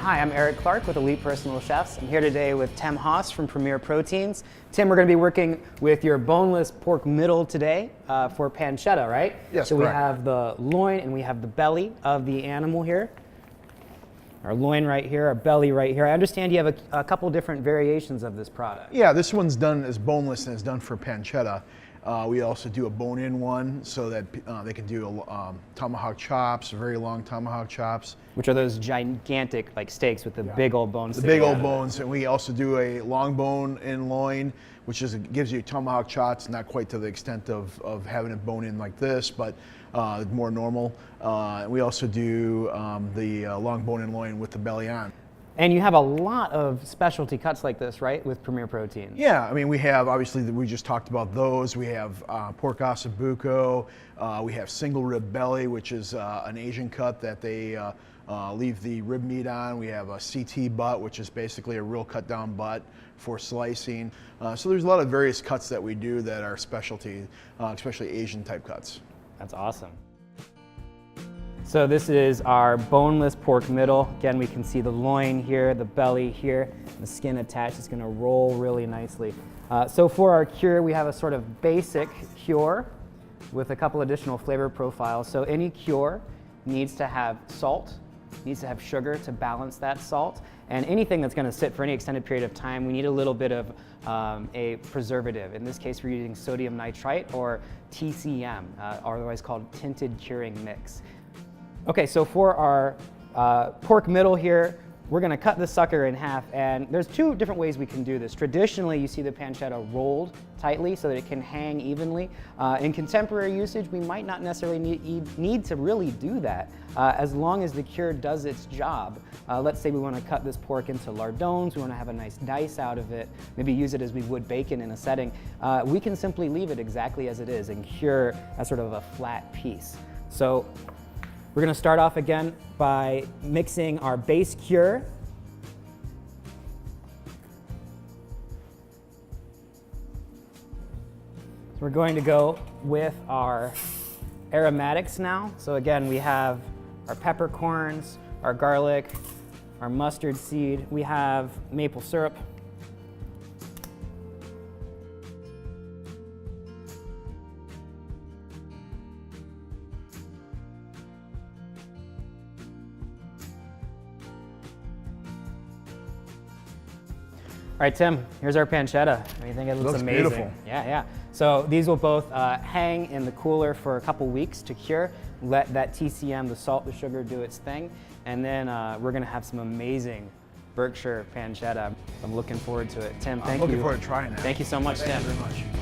Hi, I'm Eric Clark with Elite Personal Chefs. I'm here today with Tim Haas from Premier Proteins. Tim, we're going to be working with your boneless pork middle today for pancetta, right? Yes, so correct. We have the loin and we have the belly of the animal here. Our loin right here, our belly right here. I understand you have a couple different variations of this product. Yeah, this one's done as boneless and is done for pancetta. We also do a bone-in one so that they can do tomahawk chops, very long tomahawk chops. Which are those gigantic like steaks with the big old bones. The big old bones. And we also do a long bone-in loin, which gives you tomahawk chops, not quite to the extent of having it bone-in like this, but more normal. We also do the long bone-in loin with the belly on. And you have a lot of specialty cuts like this, right, with Premier Proteins? Yeah, I mean, we have, obviously, we just talked about those. We have pork ossobuco. We have single rib belly, which is an Asian cut that they leave the rib meat on. We have a CT butt, which is basically a real cut down butt for slicing. So there's a lot of various cuts that we do that are specialty, especially Asian type cuts. That's awesome. So this is our boneless pork middle. Again, we can see the loin here, the belly here, the skin attached. It's going to roll really nicely. So for our cure, we have a sort of basic cure with a couple additional flavor profiles. So any cure needs to have salt, needs to have sugar to balance that salt, and anything that's going to sit for any extended period of time, we need a little bit of a preservative. In this case, we're using sodium nitrite or TCM, otherwise called tinted curing mix. Okay, so for our pork middle here, we're gonna cut this sucker in half, and there's two different ways we can do this. Traditionally, you see the pancetta rolled tightly so that it can hang evenly. In contemporary usage, we might not necessarily need to really do that, as long as the cure does its job. Let's say we wanna cut this pork into lardones, we wanna have a nice dice out of it, maybe use it as we would bacon in a setting. We can simply leave it exactly as it is and cure as sort of a flat piece. So we're going to start off again by mixing our base cure. So we're going to go with our aromatics now. So again, we have our peppercorns, our garlic, our mustard seed. We have maple syrup. All right, Tim, here's our pancetta. I think it looks amazing. Beautiful. Yeah. So these will both hang in the cooler for a couple weeks to cure. Let that TCM, the salt, the sugar, do its thing. And then we're gonna have some amazing Berkshire pancetta. I'm looking forward to it. Tim, thank you. I'm looking forward to trying it. Thank you so much, Tim. Thank you very much.